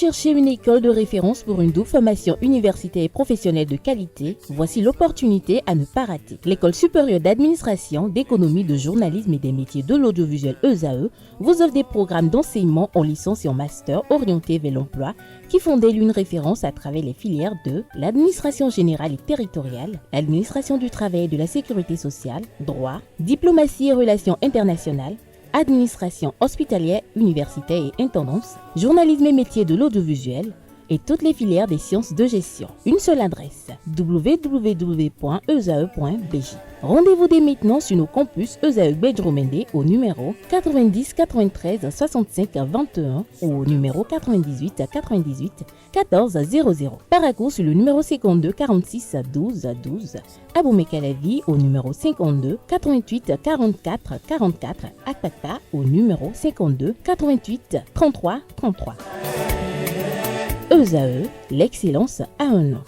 cherchez une école de référence pour une double formation universitaire et professionnelle de qualité? Voici l'opportunité à ne pas rater. L'École supérieure d'administration, d'économie, de journalisme et des métiers de l'audiovisuel ESAE vous offre des programmes d'enseignement en licence et en master orientés vers l'emploi qui font d'elle une référence à travers les filières de l'administration générale et territoriale, l'administration du travail et de la sécurité sociale, droit, diplomatie et relations internationales, administration hospitalière, universitaire et intendance, journalisme et métiers de l'audiovisuel et toutes les filières des sciences de gestion. Une seule adresse, www.esae.bj. Rendez-vous dès maintenant sur nos campus ESAE Bedjromende au numéro 90 93 65 21 ou au numéro 98 98 14 00. Paracourt sur le numéro 52 46 12 12. Aboumé-Calavi au numéro 52 88 44 44. Akpakpa au numéro 52 88 33 33. ESAE, l'excellence à un nom.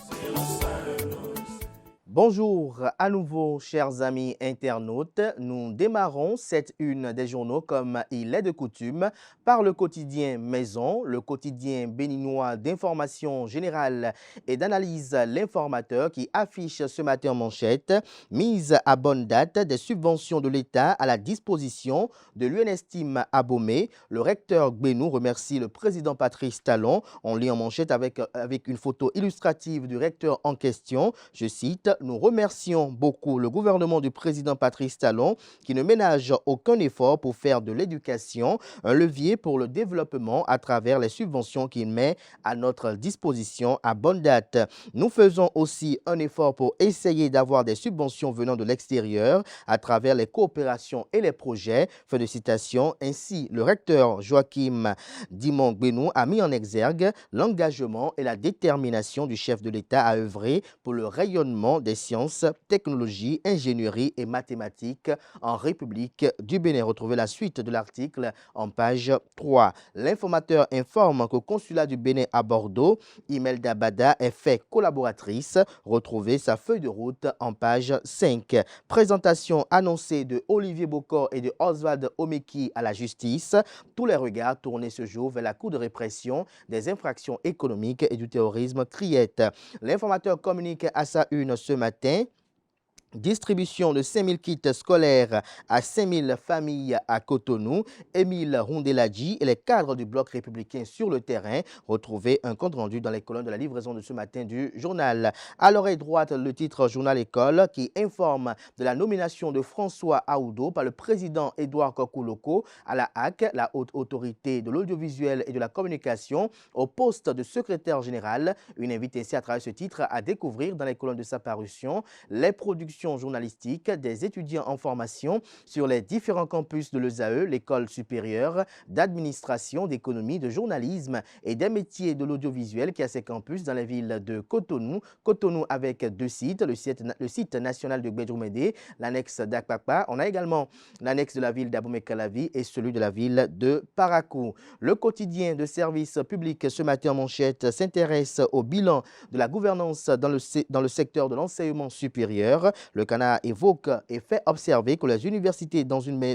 Bonjour à nouveau, chers amis internautes. Nous démarrons cette une des journaux comme il est de coutume par le quotidien Maison, le quotidien béninois d'information générale et d'analyse L'Informateur qui affiche ce matin en manchette mise à bonne date des subventions de l'État à la disposition de l'UNESTIM Abomey. Le recteur Gbénou remercie le président Patrice Talon. On lit en manchette avec une photo illustrative du recteur en question. Je cite: nous remercions beaucoup le gouvernement du président Patrice Talon qui ne ménage aucun effort pour faire de l'éducation un levier pour le développement à travers les subventions qu'il met à notre disposition à bonne date. Nous faisons aussi un effort pour essayer d'avoir des subventions venant de l'extérieur à travers les coopérations et les projets. Fin de citation. Ainsi, le recteur Joachim Dimon Gbénou a mis en exergue l'engagement et la détermination du chef de l'État à œuvrer pour le rayonnement des sciences, technologies, ingénierie et mathématiques en République du Bénin. Retrouvez la suite de l'article en page 3. L'Informateur informe qu'au consulat du Bénin à Bordeaux, Imelda Bada est fait collaboratrice. Retrouvez sa feuille de route en page 5. Présentation annoncée de Olivier Bokor et de Oswald Omeki à la justice. Tous les regards tournés ce jour vers la Cour de répression des infractions économiques et du terrorisme Criette. L'Informateur communique à sa une ce matin. Distribution de 5000 kits scolaires à 5000 familles à Cotonou. Émile Rondeladji et les cadres du bloc républicain sur le terrain. Retrouvez un compte rendu dans les colonnes de la livraison de ce matin du journal. À l'oreille droite, le titre Journal École qui informe de la nomination de François Aoudo par le président Édouard Kokouloko à la HAC, la haute autorité de l'audiovisuel et de la communication, au poste de secrétaire général. Une invite ainsi à travers ce titre à découvrir dans les colonnes de sa parution les productions journalistique des étudiants en formation sur les différents campus de l'ESAE, l'école supérieure d'administration, d'économie, de journalisme et des métiers de l'audiovisuel qui a ses campus dans la ville de Cotonou. Cotonou avec deux sites, le site national de Bedjromende, l'annexe d'Akpakpa. On a également l'annexe de la ville d'Abomey-Calavi et celui de la ville de Parakou. Le quotidien de service public ce matin en manchette s'intéresse au bilan de la gouvernance dans le secteur de l'enseignement supérieur. Le Canard évoque et fait observer que les universités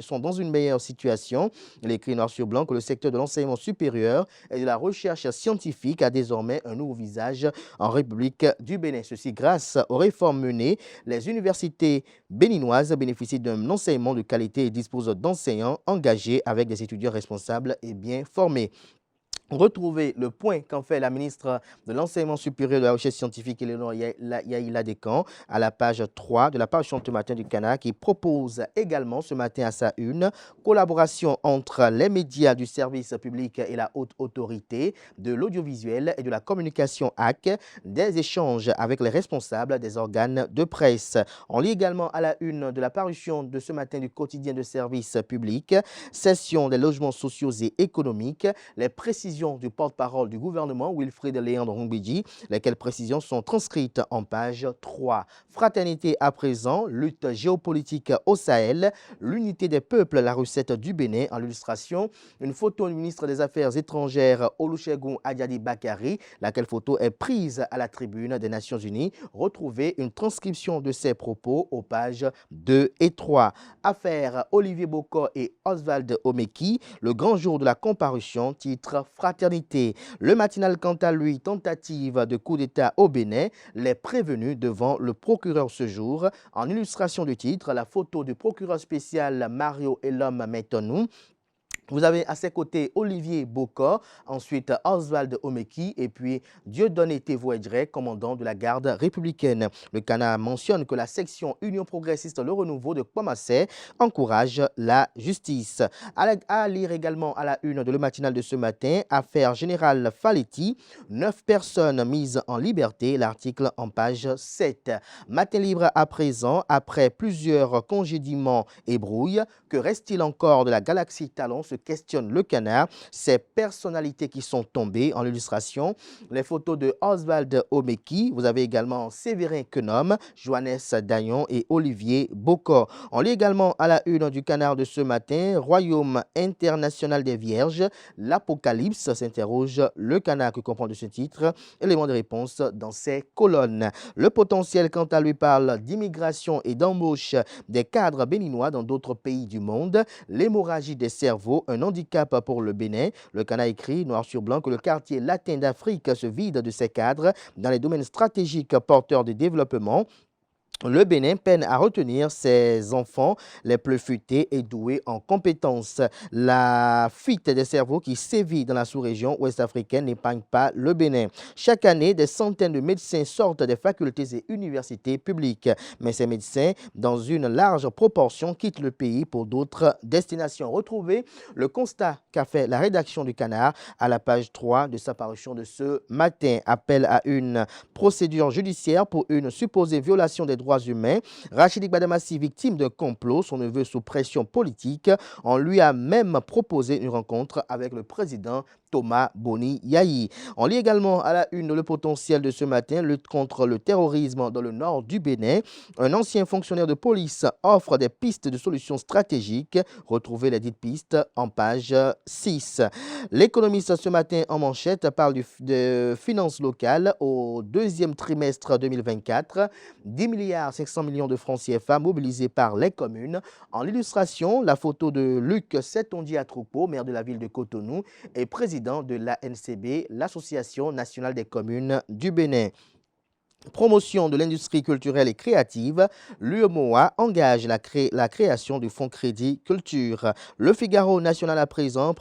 sont dans une meilleure situation. Il écrit noir sur blanc que le secteur de l'enseignement supérieur et de la recherche scientifique a désormais un nouveau visage en République du Bénin. Ceci grâce aux réformes menées. Les universités béninoises bénéficient d'un enseignement de qualité et disposent d'enseignants engagés avec des étudiants responsables et bien formés. Retrouvez le point qu'en fait la ministre de l'Enseignement supérieur de la recherche scientifique, Eleonore Yaïla Descamps, à la page 3 de la page ce matin du Canard, qui propose également ce matin à sa une collaboration entre les médias du service public et la haute autorité de l'audiovisuel et de la communication HAC, des échanges avec les responsables des organes de presse. On lit également à la une de la parution de ce matin du quotidien de service public, session des logements sociaux et économiques, les précisions du porte-parole du gouvernement, Wilfried Léandre Rongbidji, lesquelles précisions sont transcrites en page 3. Fraternité à présent, lutte géopolitique au Sahel, l'unité des peuples, la recette du Bénin. En illustration, une photo du ministre des Affaires étrangères, Olusegun Adiadi Bakari, laquelle photo est prise à la tribune des Nations Unies. Retrouvez une transcription de ses propos aux pages 2 et 3. Affaire Olivier Bokor et Oswald Omeki, le grand jour de la comparution, titre paternité. Le matinal, quant à lui, tentative de coup d'État au Bénin, les prévenus devant le procureur ce jour. En illustration du titre, la photo du procureur spécial Mario Elom Metonou. Vous avez à ses côtés Olivier Bokor, ensuite Oswald Omeki et puis Dieudonné Tévoedre, commandant de la garde républicaine. Le Canard mentionne que la section Union progressiste Le Renouveau de Kouamassé encourage la justice. À lire également à la une de Le Matinal de ce matin, affaire générale Faletti, 9 personnes mises en liberté, l'article en page 7. Matin libre à présent, après plusieurs congédiements et brouilles, que reste-t-il encore de la galaxie Talon, se questionne le Canard. Ces personnalités qui sont tombées en illustration. Les photos de Oswald Omeki. Vous avez également Séverin Quenom, Johannes Dayon et Olivier Bokor. On lit également à la une du Canard de ce matin, Royaume international des Vierges. L'Apocalypse s'interroge le Canard qui comprend de ce titre. Élément de réponse dans ces colonnes. Le potentiel, quant à lui, parle d'immigration et d'embauche des cadres béninois dans d'autres pays du monde. L'hémorragie des cerveaux, un handicap pour le Bénin. Le Canard écrit noir sur blanc que le quartier latin d'Afrique se vide de ses cadres dans les domaines stratégiques porteurs de développement. Le Bénin peine à retenir ses enfants les plus futés et doués en compétences. La fuite des cerveaux qui sévit dans la sous-région ouest-africaine n'épargne pas le Bénin. Chaque année, des centaines de médecins sortent des facultés et universités publiques. Mais ces médecins, dans une large proportion, quittent le pays pour d'autres destinations. Retrouvez le constat qu'a fait la rédaction du Canard à la page 3 de sa parution de ce matin. Appel à une procédure judiciaire pour une supposée violation des droits humains. Rachidik Badamassi, victime d'un complot, son neveu sous pression politique. On lui a même proposé une rencontre avec le président Thomas Boni Yayi. On lit également à la une le potentiel de ce matin, lutte contre le terrorisme dans le nord du Bénin. Un ancien fonctionnaire de police offre des pistes de solutions stratégiques. Retrouvez les dites pistes en page 6. L'économiste ce matin en manchette parle de finances locales au deuxième trimestre 2024. 10 milliards 500 millions de francs CFA mobilisés par les communes. En illustration, la photo de Luc Setondi Atroupo, maire de la ville de Cotonou et président de l'ANCB, l'Association nationale des communes du Bénin. Promotion de l'industrie culturelle et créative, l'UEMOA engage la création du fonds crédit culture. Le Figaro national à présent,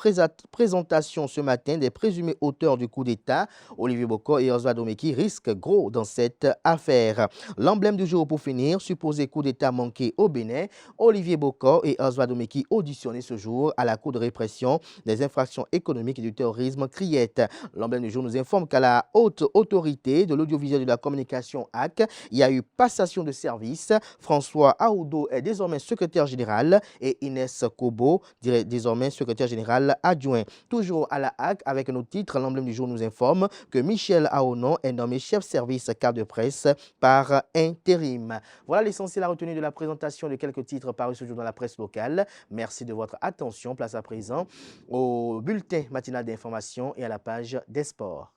présentation ce matin des présumés auteurs du coup d'État. Olivier Bokor et Oswald Omeki risquent gros dans cette affaire. L'emblème du jour pour finir, supposé coup d'État manqué au Bénin. Olivier Bokor et Oswald Omeki auditionnés ce jour à la Cour de répression des infractions économiques et du terrorisme CRIET. L'emblème du jour nous informe qu'à la haute autorité de l'audiovisuel et de la communication AC, il y a eu passation de service. François Aoudo est désormais secrétaire général et Inès Kobo désormais secrétaire général adjoint. Toujours à la AC avec un autre titre, l'emblème du jour nous informe que Michel Aonon est nommé chef service cadre de presse par intérim. Voilà l'essentiel à retenir de la présentation de quelques titres parus ce jour dans la presse locale. Merci de votre attention. Place à présent au bulletin matinal d'information et à la page des sports.